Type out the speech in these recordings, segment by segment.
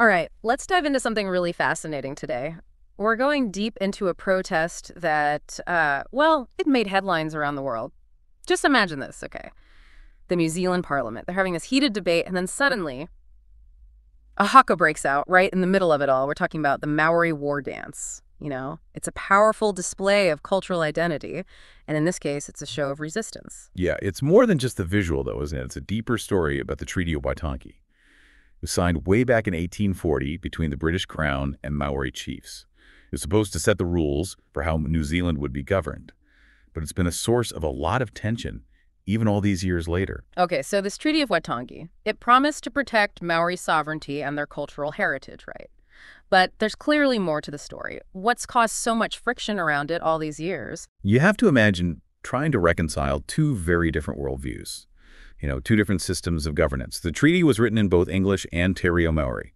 All right, let's dive into something really fascinating today. We're going deep into a protest that, well, it made headlines around the world. Just imagine this, okay? The New Zealand Parliament. They're having this heated debate, and then suddenly a haka breaks out right in the middle of it all. We're talking about the Maori war dance. It's a powerful display of cultural identity, and in this case, it's a show of resistance. Yeah, it's more than just the visual, though, isn't it? It's a deeper story about the Treaty of Waitangi. It was signed way back in 1840 between the British Crown and Maori chiefs. It was supposed to set the rules for how New Zealand would be governed, but it's been a source of a lot of tension, even all these years later. Okay, so this Treaty of Waitangi, it promised to protect Maori sovereignty and their cultural heritage, right? But there's clearly more to the story. What's caused so much friction around it all these years? You have to imagine trying to reconcile two very different worldviews, two different systems of governance. The treaty was written in both English and Te Reo Maori,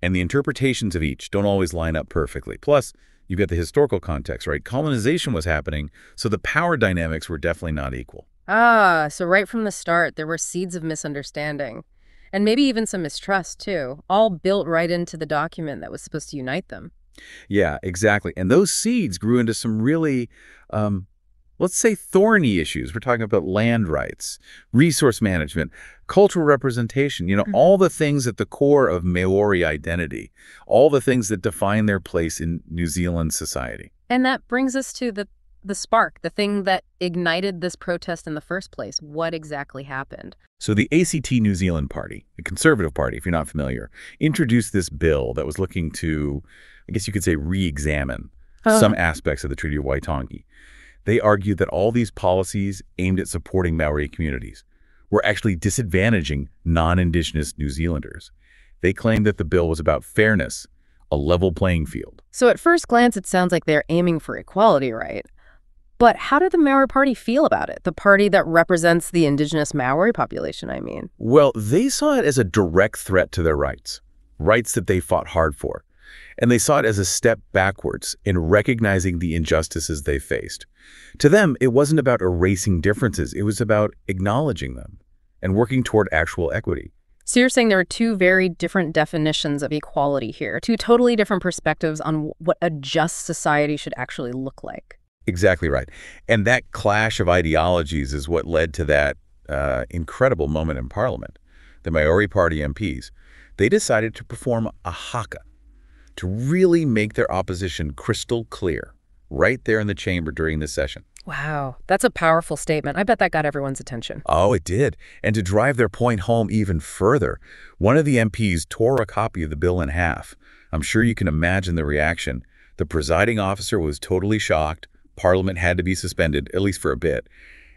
and the interpretations of each don't always line up perfectly. Plus, you've got the historical context, right? Colonization was happening, so the power dynamics were definitely not equal. Ah, so right from the start, there were seeds of misunderstanding. And maybe even some mistrust, too, all built right into the document that was supposed to unite them. Yeah, exactly. And those seeds grew into some really, let's say, thorny issues. We're talking about land rights, resource management, cultural representation, all the things at the core of Maori identity, all the things that define their place in New Zealand society. And that brings us to the spark, the thing that ignited this protest in the first place. What exactly happened? So the ACT New Zealand Party, the Conservative Party, if you're not familiar, introduced this bill that was looking to, I guess you could say, re-examine some aspects of the Treaty of Waitangi. They argued that all these policies aimed at supporting Maori communities were actually disadvantaging non-Indigenous New Zealanders. They claimed that the bill was about fairness, a level playing field. So at first glance, it sounds like they're aiming for equality, right? But how did the Maori Party feel about it? The party that represents the indigenous Maori population, I mean. Well, they saw it as a direct threat to their rights that they fought hard for. And they saw it as a step backwards in recognizing the injustices they faced. To them, it wasn't about erasing differences. It was about acknowledging them and working toward actual equity. So you're saying there are two very different definitions of equality here, two totally different perspectives on what a just society should actually look like. Exactly right. And that clash of ideologies is what led to that incredible moment in Parliament. The Maori Party MPs, they decided to perform a haka to really make their opposition crystal clear right there in the chamber during this session. Wow, that's a powerful statement. I bet that got everyone's attention. Oh, it did. And to drive their point home even further, one of the MPs tore a copy of the bill in half. I'm sure you can imagine the reaction. The presiding officer was totally shocked. Parliament had to be suspended, at least for a bit.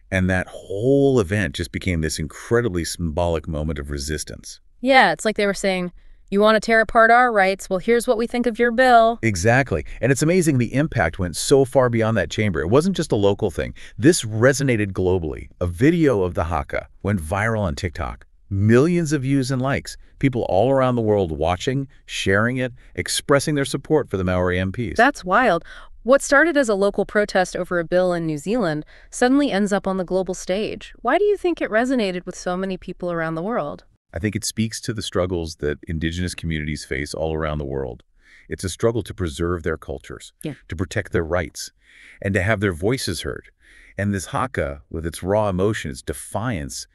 And that whole event just became this incredibly symbolic moment of resistance. Yeah, it's like they were saying, you want to tear apart our rights? Well, here's what we think of your bill. Exactly. And it's amazing the impact went so far beyond that chamber. It wasn't just a local thing. This resonated globally. A video of the haka went viral on TikTok. Millions of views and likes. People all around the world watching, sharing it, expressing their support for the Maori MPs. That's wild. What started as a local protest over a bill in New Zealand suddenly ends up on the global stage. Why do you think it resonated with so many people around the world? I think it speaks to the struggles that Indigenous communities face all around the world. It's a struggle to preserve their cultures, to protect their rights, and to have their voices heard. And this haka, with its raw emotion, its defiance,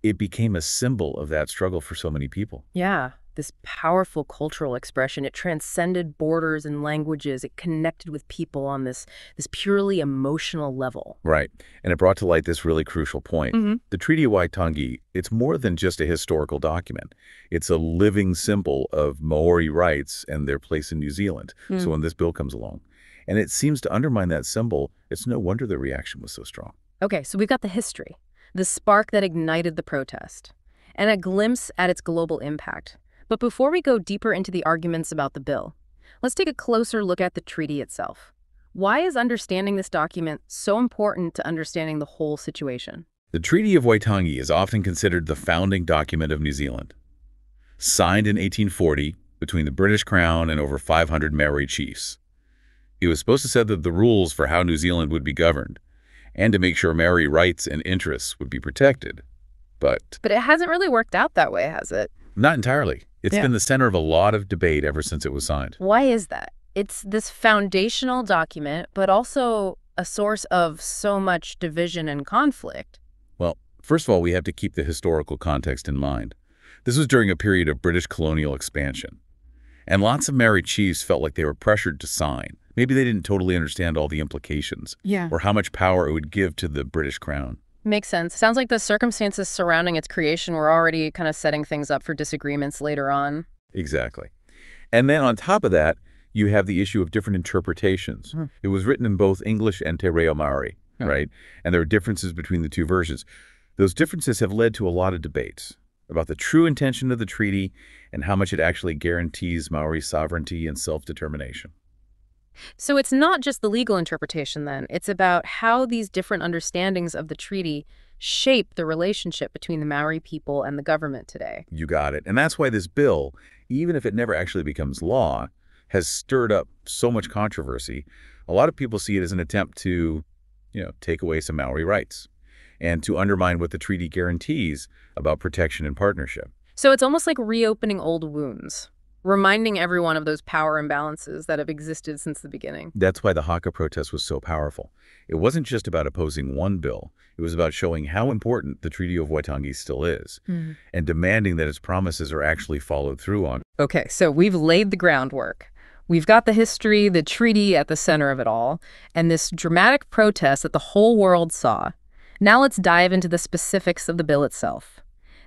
it became a symbol of that struggle for so many people. Yeah, this powerful cultural expression, it transcended borders and languages. It connected with people on this purely emotional level. Right. And it brought to light this really crucial point. The Treaty of Waitangi, it's more than just a historical document. It's a living symbol of Maori rights and their place in New Zealand. So when this bill comes along, and it seems to undermine that symbol, it's no wonder the reaction was so strong. Okay, so we've got the history, the spark that ignited the protest, and a glimpse at its global impact. But before we go deeper into the arguments about the bill, let's take a closer look at the treaty itself. Why is understanding this document so important to understanding the whole situation? The Treaty of Waitangi is often considered the founding document of New Zealand. Signed in 1840 between the British Crown and over 500 Maori chiefs. It was supposed to set the rules for how New Zealand would be governed, and to make sure Maori rights and interests would be protected. But it hasn't really worked out that way, has it? not entirely. It's been the center of a lot of debate ever since it was signed. Why is that? It's this foundational document, but also a source of so much division and conflict. Well, first of all, we have to keep the historical context in mind. This was during a period of British colonial expansion. And lots of Maori chiefs felt like they were pressured to sign. Maybe they didn't totally understand all the implications or how much power it would give to the British crown. Makes sense. Sounds like the circumstances surrounding its creation were already kind of setting things up for disagreements later on. Exactly. And then on top of that, you have the issue of different interpretations. It was written in both English and Te Reo Maori, right? And there are differences between the two versions. Those differences have led to a lot of debates about the true intention of the treaty and how much it actually guarantees Maori sovereignty and self-determination. So it's not just the legal interpretation then. It's about how these different understandings of the treaty shape the relationship between the Maori people and the government today. You got it. And that's why this bill, even if it never actually becomes law, has stirred up so much controversy. A lot of people see it as an attempt to, take away some Maori rights and to undermine what the treaty guarantees about protection and partnership. So it's almost like reopening old wounds, reminding everyone of those power imbalances that have existed since the beginning. That's why the Haka protest was so powerful. It wasn't just about opposing one bill. It was about showing how important the Treaty of Waitangi still is and demanding that its promises are actually followed through on. Okay, so we've laid the groundwork. We've got the history, the treaty at the center of it all, and this dramatic protest that the whole world saw. Now let's dive into the specifics of the bill itself,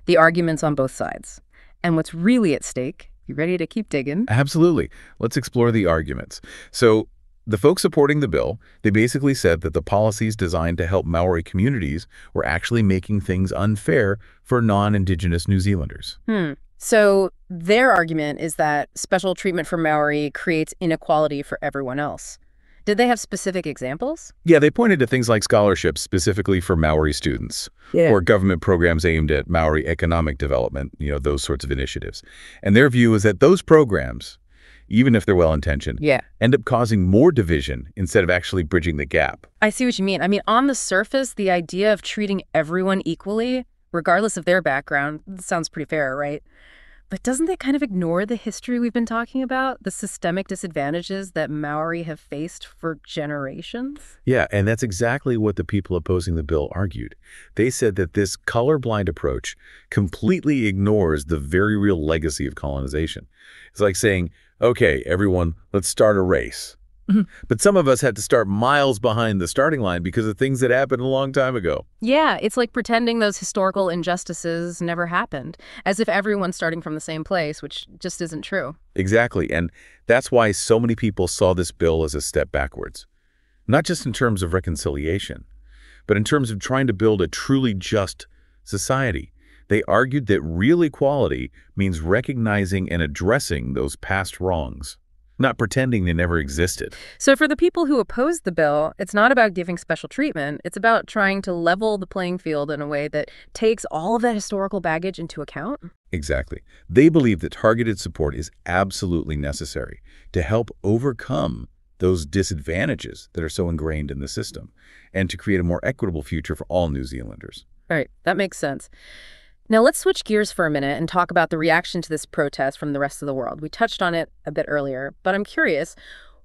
the arguments on both sides, and what's really at stake. You ready to keep digging? Absolutely. Let's explore the arguments. So the folks supporting the bill, they basically said that the policies designed to help Maori communities were actually making things unfair for non-Indigenous New Zealanders. So their argument is that special treatment for Maori creates inequality for everyone else. Did they have specific examples? Yeah, they pointed to things like scholarships specifically for Maori students or government programs aimed at Maori economic development, those sorts of initiatives. And their view is that those programs, even if they're well-intentioned, end up causing more division instead of actually bridging the gap. I see what you mean. I mean, on the surface, the idea of treating everyone equally, regardless of their background, sounds pretty fair, right? But doesn't that kind of ignore the history we've been talking about, the systemic disadvantages that Maori have faced for generations? Yeah, and that's exactly what the people opposing the bill argued. They said that this colorblind approach completely ignores the very real legacy of colonization. It's like saying, okay, everyone, let's start a race. But some of us had to start miles behind the starting line because of things that happened a long time ago. Yeah, it's like pretending those historical injustices never happened, as if everyone's starting from the same place, which just isn't true. Exactly, and that's why so many people saw this bill as a step backwards. Not just in terms of reconciliation, but in terms of trying to build a truly just society. They argued that real equality means recognizing and addressing those past wrongs, not pretending they never existed. So for the people who oppose the bill, it's not about giving special treatment. It's about trying to level the playing field in a way that takes all of that historical baggage into account. Exactly. They believe that targeted support is absolutely necessary to help overcome those disadvantages that are so ingrained in the system and to create a more equitable future for all New Zealanders. Right. That makes sense. Now, let's switch gears for a minute and talk about the reaction to this protest from the rest of the world. We touched on it a bit earlier, but I'm curious,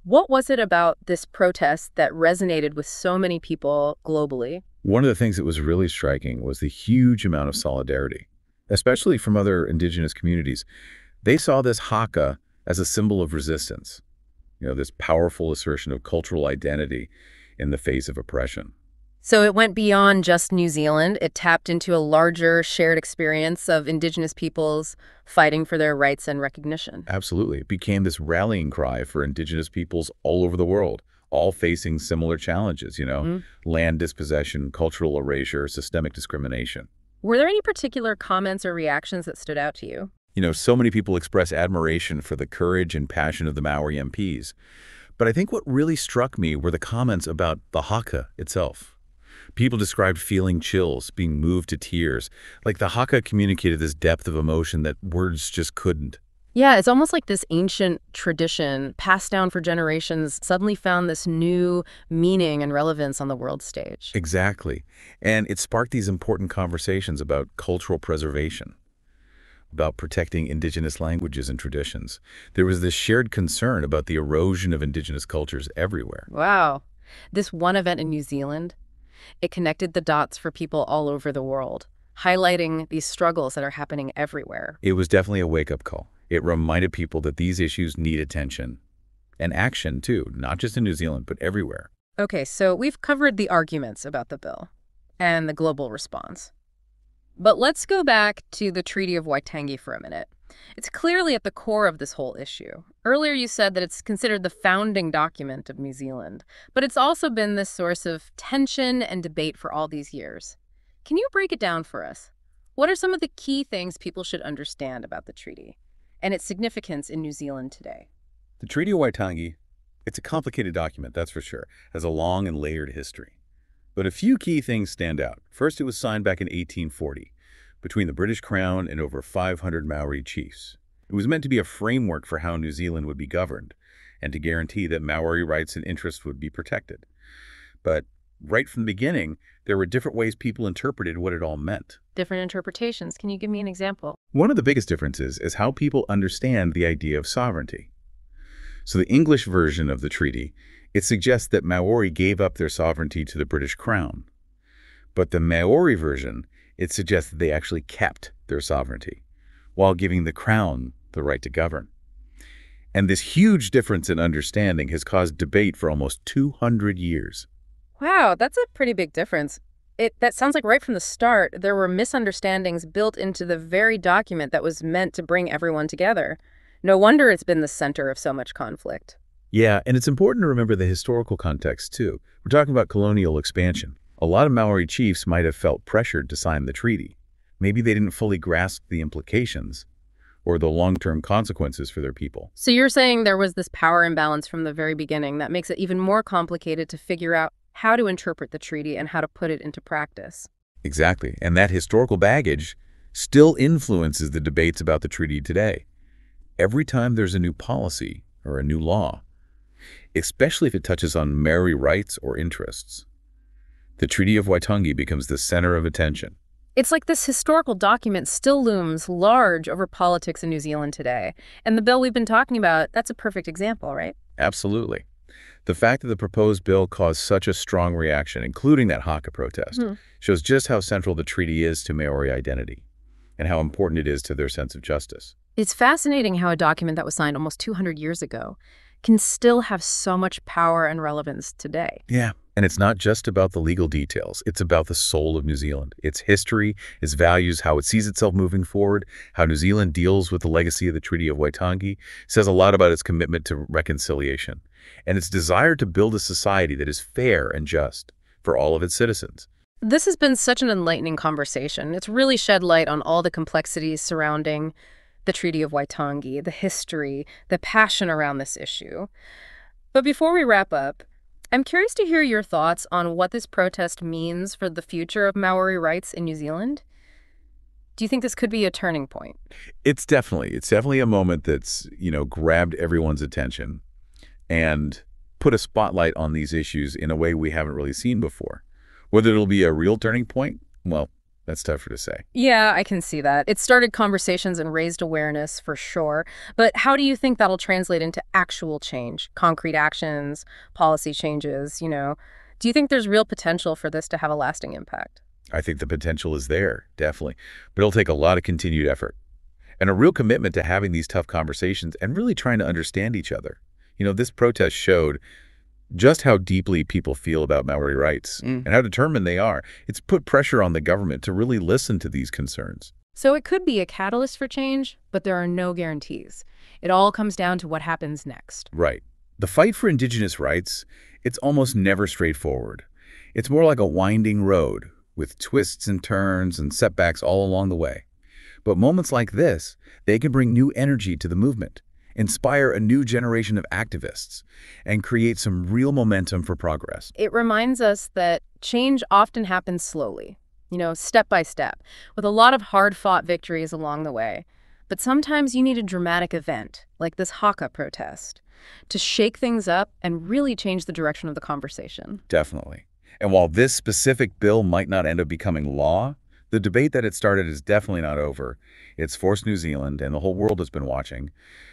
what was it about this protest that resonated with so many people globally? One of the things that was really striking was the huge amount of solidarity, especially from other Indigenous communities. They saw this haka as a symbol of resistance, this powerful assertion of cultural identity in the face of oppression. So it went beyond just New Zealand. It tapped into a larger shared experience of Indigenous peoples fighting for their rights and recognition. Absolutely. It became this rallying cry for Indigenous peoples all over the world, all facing similar challenges, land dispossession, cultural erasure, systemic discrimination. Were there any particular comments or reactions that stood out to you? So many people express admiration for the courage and passion of the Maori MPs. But I think what really struck me were the comments about the haka itself. People described feeling chills, being moved to tears, like the haka communicated this depth of emotion that words just couldn't. Yeah, it's almost like this ancient tradition passed down for generations suddenly found this new meaning and relevance on the world stage. Exactly. And it sparked these important conversations about cultural preservation. about protecting indigenous languages and traditions. There was this shared concern about the erosion of indigenous cultures everywhere. Wow. This one event in New Zealand, it connected the dots for people all over the world, highlighting these struggles that are happening everywhere. It was definitely a wake-up call. It reminded people that these issues need attention and action, too, not just in New Zealand, but everywhere. Okay, so we've covered the arguments about the bill and the global response. But let's go back to the Treaty of Waitangi for a minute. It's clearly at the core of this whole issue. Earlier you said that it's considered the founding document of New Zealand, but it's also been this source of tension and debate for all these years. Can you break it down for us? What are some of the key things people should understand about the treaty and its significance in New Zealand today? The Treaty of Waitangi, it's a complicated document, that's for sure, has a long and layered history. But a few key things stand out. First, it was signed back in 1840 between the British Crown and over 500 Maori chiefs. It was meant to be a framework for how New Zealand would be governed and to guarantee that Maori rights and interests would be protected. But right from the beginning, there were different ways people interpreted what it all meant. Different interpretations. Can you give me an example? One of the biggest differences is how people understand the idea of sovereignty. So the English version of the treaty, it suggests that Maori gave up their sovereignty to the British Crown. But the Maori version, it suggests that they actually kept their sovereignty, while giving the Crown the right to govern. And this huge difference in understanding has caused debate for almost 200 years. Wow, that's a pretty big difference. That sounds like right from the start, there were misunderstandings built into the very document that was meant to bring everyone together. No wonder it's been the center of so much conflict. Yeah, and it's important to remember the historical context, too. We're talking about colonial expansion. A lot of Maori chiefs might have felt pressured to sign the treaty. Maybe they didn't fully grasp the implications or the long-term consequences for their people. So you're saying there was this power imbalance from the very beginning that makes it even more complicated to figure out how to interpret the treaty and how to put it into practice. Exactly, and that historical baggage still influences the debates about the treaty today. Every time there's a new policy or a new law, especially if it touches on Maori rights or interests, the Treaty of Waitangi becomes the center of attention. It's like this historical document still looms large over politics in New Zealand today. And the bill we've been talking about, that's a perfect example, right? Absolutely. The fact that the proposed bill caused such a strong reaction, including that Haka protest, shows just how central the treaty is to Maori identity and how important it is to their sense of justice. It's fascinating how a document that was signed almost 200 years ago can still have so much power and relevance today. Yeah, and it's not just about the legal details. It's about the soul of New Zealand, its history, its values, how it sees itself moving forward, how New Zealand deals with the legacy of the Treaty of Waitangi. It says a lot about its commitment to reconciliation and its desire to build a society that is fair and just for all of its citizens. This has been such an enlightening conversation. It's really shed light on all the complexities surrounding the Treaty of Waitangi, the history, the passion around this issue. But before we wrap up, I'm curious to hear your thoughts on what this protest means for the future of Maori rights in New Zealand. Do you think this could be a turning point? It's definitely a moment that's, grabbed everyone's attention and put a spotlight on these issues in a way we haven't really seen before. Whether it'll be a real turning point, well, that's tougher to say. Yeah, I can see that. It started conversations and raised awareness for sure. But how do you think that'll translate into actual change, concrete actions, policy changes, Do you think there's real potential for this to have a lasting impact? I think the potential is there, definitely. But it'll take a lot of continued effort and a real commitment to having these tough conversations and really trying to understand each other. This protest showed just how deeply people feel about Maori rights and how determined they are. It's put pressure on the government to really listen to these concerns. So it could be a catalyst for change, but there are no guarantees. It all comes down to what happens next. Right. The fight for indigenous rights, it's almost never straightforward. It's more like a winding road with twists and turns and setbacks all along the way. But moments like this, they can bring new energy to the movement, inspire a new generation of activists, and create some real momentum for progress. It reminds us that change often happens slowly, step by step, with a lot of hard-fought victories along the way. But sometimes you need a dramatic event, like this Haka protest, to shake things up and really change the direction of the conversation. Definitely. And while this specific bill might not end up becoming law, The debate that it started is definitely not over. It's forced New Zealand, and the whole world has been watching,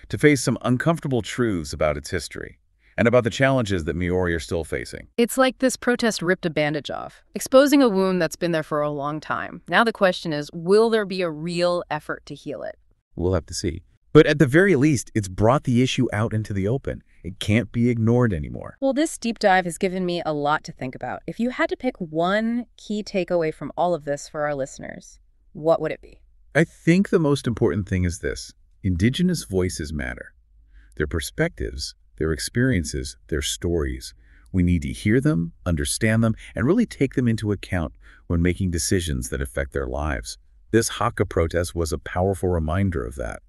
to face some uncomfortable truths about its history and about the challenges that Maori are still facing. It's like this protest ripped a bandage off, exposing a wound that's been there for a long time. Now the question is, will there be a real effort to heal it? We'll have to see. But at the very least, it's brought the issue out into the open. It can't be ignored anymore. Well, this deep dive has given me a lot to think about. If you had to pick one key takeaway from all of this for our listeners, what would it be? I think the most important thing is this. Indigenous voices matter. Their perspectives, their experiences, their stories. We need to hear them, understand them, and really take them into account when making decisions that affect their lives. This Haka protest was a powerful reminder of that.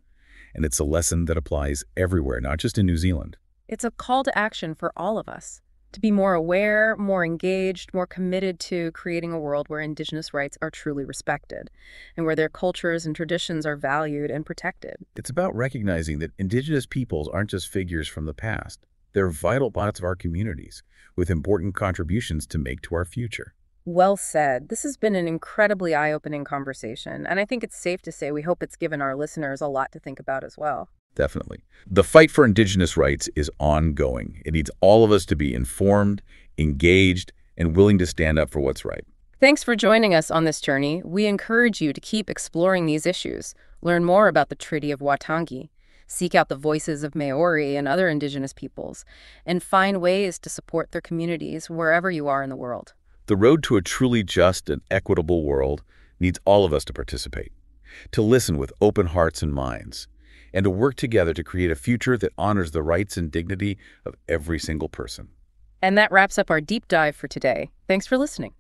And it's a lesson that applies everywhere, not just in New Zealand. It's a call to action for all of us, to be more aware, more engaged, more committed to creating a world where Indigenous rights are truly respected and where their cultures and traditions are valued and protected. It's about recognizing that Indigenous peoples aren't just figures from the past. They're vital parts of our communities with important contributions to make to our future. Well said. This has been an incredibly eye-opening conversation, and I think it's safe to say we hope it's given our listeners a lot to think about as well. Definitely. The fight for Indigenous rights is ongoing. It needs all of us to be informed, engaged, and willing to stand up for what's right. Thanks for joining us on this journey. We encourage you to keep exploring these issues, learn more about the Treaty of Waitangi, seek out the voices of Maori and other Indigenous peoples, and find ways to support their communities wherever you are in the world. The road to a truly just and equitable world needs all of us to participate, to listen with open hearts and minds, and to work together to create a future that honors the rights and dignity of every single person. And that wraps up our deep dive for today. Thanks for listening.